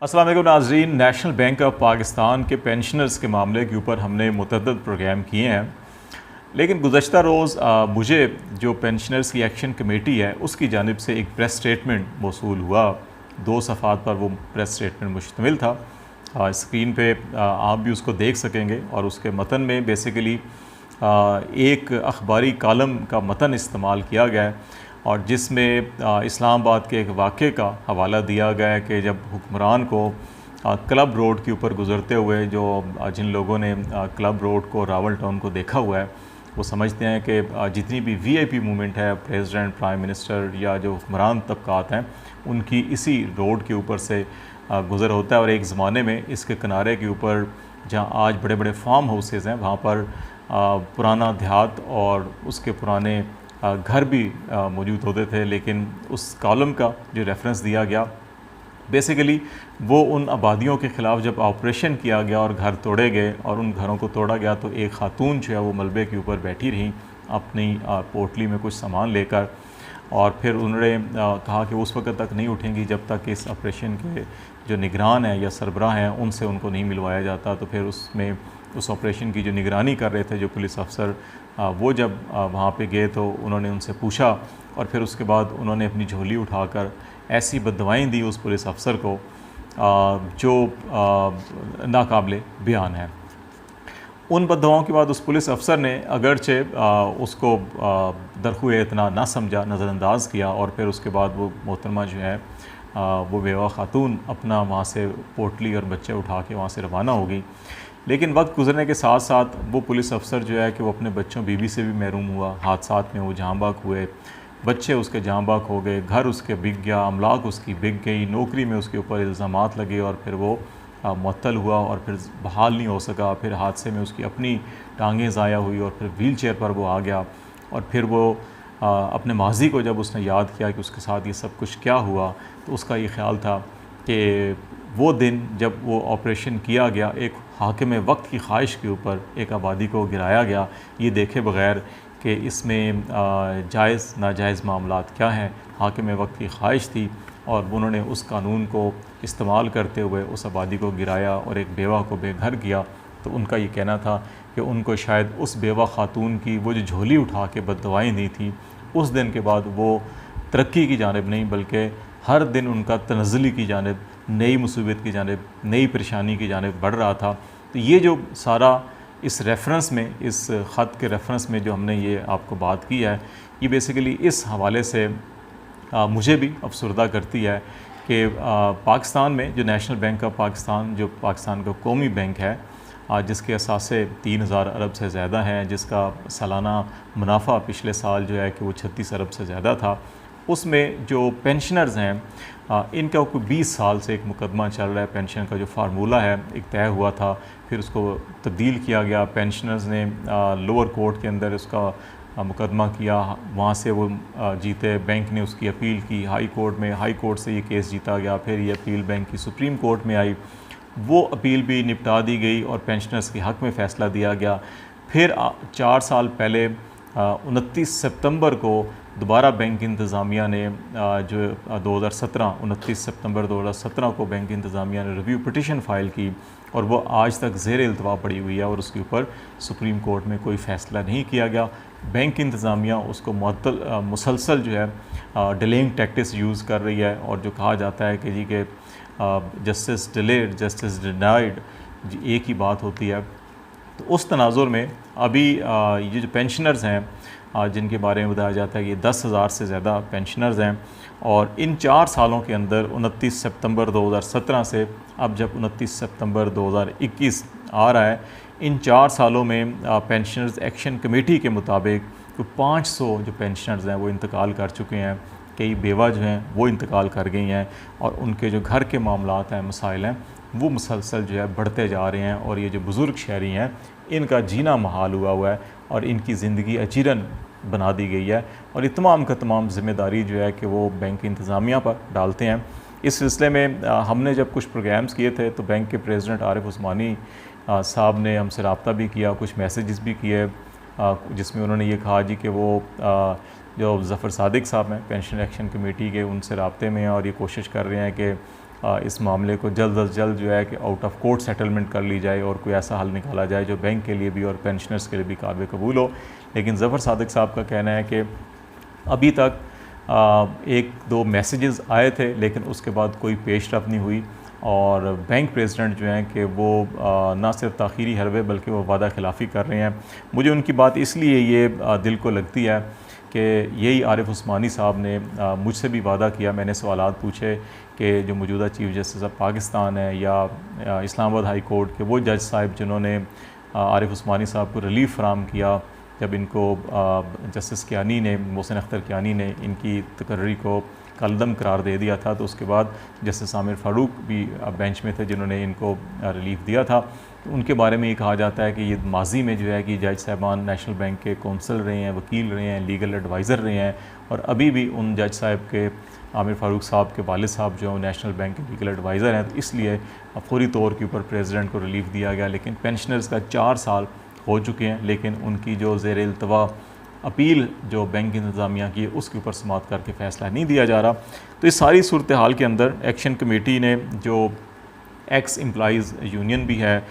अस्सलाम वालेकुम नाज़रीन। नेशनल बैंक ऑफ पाकिस्तान के पेंशनर्स के मामले के ऊपर हमने मुतअद्दिद प्रोग्राम किए हैं, लेकिन गुज़श्ता रोज़ मुझे जो पेंशनर्स की एक्शन कमेटी है उसकी जानिब से एक प्रेस स्टेटमेंट मौसूल हुआ। 2 सफ़ात पर वो प्रेस स्टेटमेंट मुश्तमिल था। स्क्रीन पे आप भी उसको देख सकेंगे और उसके मतन में बेसिकली एक अखबारी कालम का मतन इस्तेमाल किया गया है और जिसमें इस्लामाबाद के एक वाक़े का हवाला दिया गया है कि जब हुक्मरान को क्लब रोड के ऊपर गुज़रते हुए जिन लोगों ने क्लब रोड को रावल टाउन को देखा हुआ है वो समझते हैं कि जितनी भी वीआईपी मूवमेंट है, प्रेसिडेंट, प्राइम मिनिस्टर या जो हुक्मरान तबकात हैं, उनकी इसी रोड के ऊपर से गुज़र होता है। और एक ज़माने में इसके किनारे के ऊपर जहाँ आज बड़े बड़े फार्म हाउसेज़ हैं, वहाँ पर पुराना देहात और उसके पुराने घर भी मौजूद होते थे। लेकिन उस कॉलम का जो रेफरेंस दिया गया बेसिकली वो उन आबादियों के ख़िलाफ़ जब ऑपरेशन किया गया और घर तोड़े गए और उन घरों को तोड़ा गया तो एक ख़ातून जो है वो मलबे के ऊपर बैठी रहीं अपनी पोटली में कुछ सामान लेकर, और फिर उन्होंने कहा कि उस वक्त तक नहीं उठेंगी जब तक इस ऑपरेशन के जो निगरान हैं या सरबराह हैं उनसे उनको नहीं मिलवाया जाता। तो फिर उस ऑपरेशन की जो निगरानी कर रहे थे जो पुलिस अफसर, वो जब वहाँ पे गए तो उन्होंने उनसे पूछा और फिर उसके बाद उन्होंने अपनी झोली उठाकर ऐसी बद्दुआएं दी उस पुलिस अफसर को जो नाकाबिले बयान है। उन बद्दुआओं के बाद उस पुलिस अफसर ने अगरचे उसको दरख़्वाए इतना ना समझा, नज़रअंदाज किया और फिर उसके बाद वो मोहतरमा जो है वो बेवा खातून अपना वहाँ से पोटली और बच्चे उठा के वहाँ से रवाना हो गई। लेकिन वक्त गुजरने के साथ साथ वो पुलिस अफसर जो है कि वो अपने बच्चों बीवी से भी महरूम हुआ, हादसात में वो जहाँ बाक हुए, बच्चे उसके जहाँ बाक हो गए, घर उसके बिक गया, अमलाक उसकी बिक गई, नौकरी में उसके ऊपर इल्ज़ामात लगे और फिर वो मुअत्तल हुआ और फिर बहाल नहीं हो सका। फिर हादसे में उसकी अपनी टांगें ज़ाया हुई और फिर व्हील चेयर पर वो आ गया और फिर वो अपने माजी को जब उसने याद किया कि उसके साथ ये सब कुछ क्या हुआ तो उसका ये ख़्याल था कि वो दिन जब वो ऑपरेशन किया गया एक हाकिम वक्त की ख्वाहिश के ऊपर एक आबादी को गिराया गया, ये देखे बग़ैर कि इसमें जायज़ नाजायज़ मामलात क्या हैं। हाकिम वक्त की ख्वाहिश थी और उन्होंने उस कानून को इस्तेमाल करते हुए उस आबादी को गिराया और एक बेवा को बेघर किया। तो उनका ये कहना था कि उनको शायद उस बेवा खातून की वो जो झोली उठा के बद्दुआएं दी थी उस दिन के बाद वो तरक्की की जानिब नहीं बल्कि हर दिन उनका तनज़्ज़ुली की जानिब, नई मुसीबत की जानिब, नई परेशानी की जानिब बढ़ रहा था। तो ये जो सारा इस रेफरेंस में, इस ख़त के रेफरेंस में जो हमने ये आपको बात की है, ये बेसिकली इस हवाले से मुझे भी अफसरदा करती है कि पाकिस्तान में जो नेशनल बैंक ऑफ पाकिस्तान, जो पाकिस्तान का कौमी बैंक है, जिसके असासे 3000 अरब से ज़्यादा हैं, जिसका सालाना मुनाफा पिछले साल जो है कि वो 36 अरब से ज़्यादा था, उसमें जो पेंशनर्स हैं इनका कोई 20 साल से एक मुकदमा चल रहा है। पेंशन का जो फार्मूला है एक तय हुआ था, फिर उसको तब्दील किया गया। पेंशनर्स ने लोअर कोर्ट के अंदर उसका मुकदमा किया, वहाँ से वो जीते। बैंक ने उसकी अपील की हाई कोर्ट में, हाई कोर्ट से ये केस जीता गया। फिर ये अपील बैंक की सुप्रीम कोर्ट में आई, वो अपील भी निपटा दी गई और पेंशनर्स के हक़ में फ़ैसला दिया गया। फिर 4 साल पहले 29 सितंबर को दोबारा बैंक इंतज़ामिया ने जो 29 सितंबर 2017 को बैंक इंतज़ामिया ने रिव्यू पिटिशन फ़ाइल की और वो आज तक ज़ेर इल्तवा पड़ी हुई है और उसके ऊपर सुप्रीम कोर्ट में कोई फ़ैसला नहीं किया गया। बैंक इंतज़ामिया उसको मुसलसल जो है डिलेइंग टैक्टिक्स यूज़ कर रही है और जो कहा जाता है कि जी के जस्टिस डिलेड जस्टिस डिनाइड एक ही बात होती है। तो उस तनाजुर में अभी ये जो पेंशनर्स हैं जिनके बारे में बताया जाता है कि 10,000 से ज़्यादा पेंशनर्स हैं और इन 4 सालों के अंदर 29 सितंबर 2017 से अब जब 29 सितंबर 2021 आ रहा है, इन 4 सालों में पेंशनर्स एक्शन कमेटी के मुताबिक तो 500 जो पेंशनर्स हैं वो इंतकाल कर चुके हैं। कई बेवा जो हैं वो इंतकाल कर गई हैं और उनके जो घर के मामलात हैं, मसाइल हैं, वो मुसलसल जो है बढ़ते जा रहे हैं और ये जो बुज़ुर्ग शहरी हैं इनका जीना महाल हुआ है और इनकी ज़िंदगी अजीरन बना दी गई है और ये तमाम का तमाम ज़िम्मेदारी जो है कि वो बैंक इंतज़ामिया पर डालते हैं। इस सिलसिले में हमने जब कुछ प्रोग्राम्स किए थे तो बैंक के प्रेसिडेंट आरिफ उस्मानी साहब ने हमसे रब्ता भी किया, कुछ मैसेजेस भी किए जिसमें उन्होंने ये कहा जी कि वो जो ज़फ़र सादिक साहब हैं पेंशन एक्शन कमेटी के, उनसे रब्ते में हैं और ये कोशिश कर रहे हैं कि इस मामले को जल्द अज जल्द जो है कि आउट ऑफ कोर्ट सेटलमेंट कर ली जाए और कोई ऐसा हल निकाला जाए जो बैंक के लिए भी और पेंशनर्स के लिए भी काबिल कबूल हो। लेकिन ज़फ़र सादिक साहब का कहना है कि अभी तक एक दो मैसेजेस आए थे लेकिन उसके बाद कोई पेशरफ नहीं हुई और बैंक प्रेसिडेंट जो हैं कि वो ना सिर्फ ताख़ीरी हरबे बल्कि वो वादा खिलाफ़ी कर रहे हैं। मुझे उनकी बात इसलिए ये दिल को लगती है कि यही आरिफ उस्मानी साहब ने मुझसे भी वादा किया। मैंने सवालात पूछे कि जो मौजूदा चीफ़ जस्टिस ऑफ पाकिस्तान है या इस्लामाबाद हाई कोर्ट के वो जज साहब जिन्होंने आरिफ उस्मानी साहब को रिलीफ़ फराम किया जब इनको जस्टिस कियानी ने, मोहसिन अख्तर कियानी ने इनकी तकर्री को कलदम करार दे दिया था, तो उसके बाद जस्टिस आमिर फ़ारूक भी बेंच में थे जिन्होंने इनको रिलीफ़ दिया था। तो उनके बारे में ये कहा जाता है कि ये माजी में जो है कि जज साहबान नेशनल बैंक के कौंसल रहे हैं, वकील रहे हैं, लीगल एडवाइज़र रहे हैं और अभी भी उन जज साहब के आमिर फ़ारूक साहब के वालिद साहब जो नेशनल बैंक के लीगल एडवाइज़र हैं, तो इसलिए फौरी तौर के ऊपर प्रेसिडेंट को रिलीफ़ दिया गया। लेकिन पेंशनर्स का 4 साल हो चुके हैं लेकिन उनकी जो ज़ेर इल्तवा अपील जो बैंक इंतज़ामिया की है उसके ऊपर समाअत करके फ़ैसला नहीं दिया जा रहा। तो इस सारी सूरत हाल के अंदर एक्शन कमेटी ने जो एक्स एम्प्लॉइज़ यूनियन भी है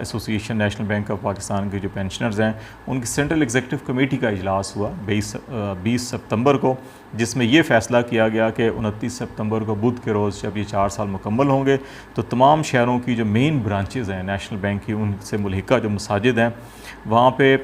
association national bank of Pakistan के जो पेंशनर्स हैं उनकी सेंट्रल एग्जीक्यूटिव कमेटी का इजलास हुआ 20 सितंबर को, जिसमें ये फ़ैसला किया गया कि 29 सितंबर को बुध के रोज़ जब ये 4 साल मुकम्मल होंगे तो तमाम शहरों की जो मेन ब्रांचेस हैं नेशनल बैंक की उनसे मुल्हिका जो मसाजिद हैं वहाँ पे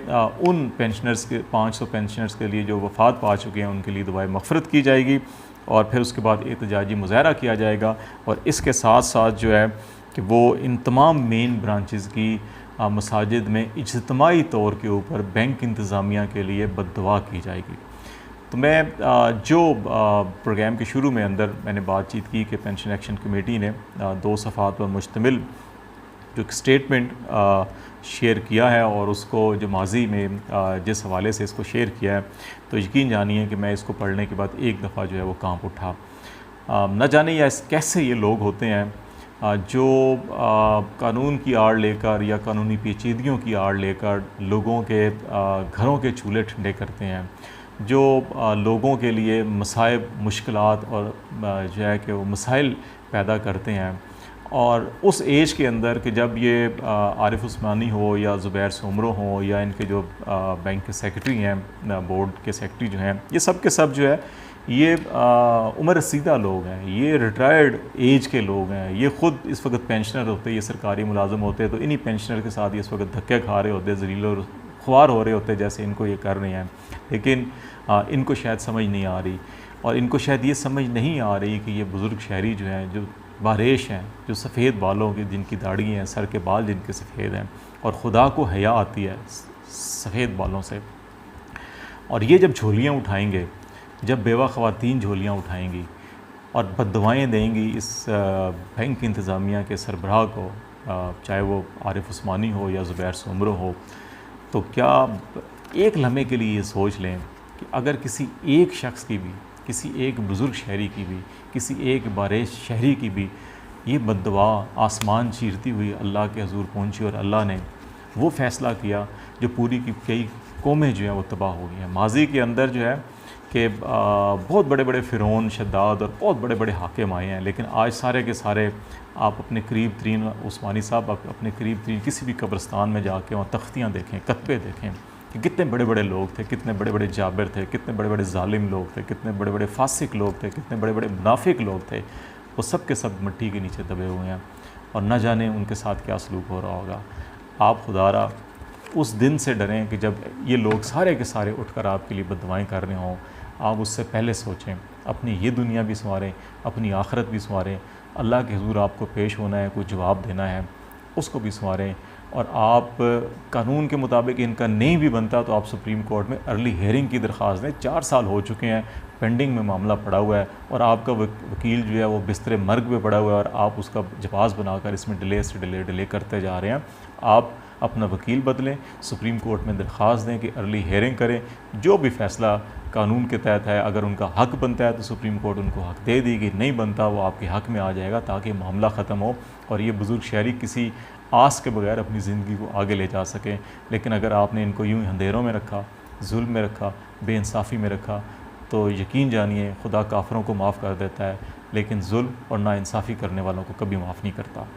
उन पेंशनर्स के 500 पेंशनर्स के लिए जो वफ़ात पा चुके हैं उनके लिए दुआए मग़फ़िरत की जाएगी और फिर उसके बाद एहतजाजी मुज़ाहरा किया जाएगा। और इसके साथ साथ जो है कि वो इन तमाम मेन ब्रांचेस की मसाजिद में इज्तिमाई तौर के ऊपर बैंक इंतज़ामिया के लिए बद्दुआ की जाएगी। तो मैं जो प्रोग्राम के शुरू में अंदर मैंने बातचीत की कि पेंशन एक्शन कमेटी ने 2 सफ़ात पर मुश्तमिल जो स्टेटमेंट शेयर किया है और उसको जो माजी में जिस हवाले से इसको शेयर किया है तो यकीन जानिए कि मैं इसको पढ़ने के बाद एक दफ़ा जो है वो कांप उठा। न जाने या कैसे ये लोग होते हैं जो कानून की आड़ लेकर या कानूनी पेचीदगियों की आड़ लेकर लोगों के घरों के चूल्हे ठंडे करते हैं, जो लोगों के लिए मसाइब मुश्किलात और जो है कि वो मसाइल पैदा करते हैं। और उस एज के अंदर कि जब ये आरिफ उस्मानी हो या ज़ुबैर सोमरो हो या इनके जो बैंक के सेक्रेटरी हैं, बोर्ड के सेक्रेटरी जो हैं, ये सब के सब जो है ये उम्र रसीदा लोग हैं, ये रिटायर्ड एज के लोग हैं, ये ख़ुद इस वक्त पेंशनर होते, ये सरकारी मुलाजिम होते, तो इन्हीं पेंशनर के साथ ये इस वक्त धक्के खा रहे होते, ज़लील और ख्वार हो रहे होते जैसे इनको ये कर रहे हैं। लेकिन इनको शायद समझ नहीं आ रही और इनको शायद ये समझ नहीं आ रही कि ये बुज़ुर्ग शहरी जो हैं, जो बारेश हैं, जो सफ़ेद बालों की जिनकी दाढ़ी हैं, सर के बाल जिनके सफ़ेद हैं और खुदा को हया आती है सफ़ेद बालों से, और ये जब झोलियाँ उठाएंगे, जब बेवा ख़वातीन झोलियाँ उठाएंगी और बद्दुआएँ देंगी इस बैंक इंतज़ामिया के सरबराह को, चाहे वो आरिफ उस्मानी हो या ज़ुबैर सोमरो हो, तो क्या एक लम्हे के लिए ये सोच लें कि अगर किसी एक शख्स की भी, किसी एक बुज़ुर्ग शहरी की भी, किसी एक बारिश शहरी की भी ये बद्दुआ आसमान चीरती हुई अल्लाह के हज़ूर पहुंची और अल्लाह ने वो फ़ैसला किया जो पूरी की कई कौमें जो हैं वो तबाह हो गई हैं। माजी के अंदर जो है कि बहुत बड़े बड़े फ़िरौन, शद्दाद और बहुत बड़े बड़े हाकिम आए हैं, लेकिन आज सारे के सारे आप अपने करीब तरीन उस्मानी साहब अपने करीब तरीन किसी भी कब्रिस्तान में जाके वहाँ तख्तियाँ देखें, कतबे देखें कि कितने बड़े बड़े लोग थे, कितने बड़े बड़े जाबिर थे, कितने बड़े बड़े जालिम लोग थे, कितने बड़े बड़े फासिक लोग थे, कितने बड़े बड़े मुनाफिक लोग थे, वो सब के सब मिट्टी के नीचे दबे हुए हैं और न जाने उनके साथ क्या सलूक हो रहा होगा। आप खुदारा उस दिन से डरें कि जब ये लोग सारे के सारे उठकर आपके लिए बद्दुआएं कर रहे हों। आप उससे पहले सोचें, अपनी ये दुनिया भी संवारें, अपनी आखिरत भी संवारें, अल्लाह के हुज़ूर आपको पेश होना है, कोई जवाब देना है, उसको भी संवारें। और आप कानून के मुताबिक इनका नहीं भी बनता तो आप सुप्रीम कोर्ट में अर्ली हेयरिंग की दरख्वास्त दें। 4 साल हो चुके हैं, पेंडिंग में मामला पड़ा हुआ है और आपका वकील जो है वो बिस्तर मर्ग पे पड़ा हुआ है और आप उसका जवाज़ बनाकर इसमें डिले से डिले करते जा रहे हैं। आप अपना वकील बदलें, सुप्रीम कोर्ट में दरख्वास्त दें कि अर्ली हेयरिंग करें, जो भी फ़ैसला कानून के तहत है, अगर उनका हक़ बनता है तो सुप्रीम कोर्ट उनको हक़ दे देगी, नहीं बनता वो आपके हक़ में आ जाएगा ताकि मामला ख़त्म हो और ये बुज़ुर्ग शहरी किसी आस के बगैर अपनी ज़िंदगी को आगे ले जा सकें। लेकिन अगर आपने इनको यूँ ही अंधेरों में रखा, जुल्म में रखा, बेइंसाफ़ी में रखा, तो यकीन जानिए खुदा काफिरों को माफ़ कर देता है, लेकिन जुल्म और नाइंसाफ़ी करने वालों को कभी माफ़ नहीं करता।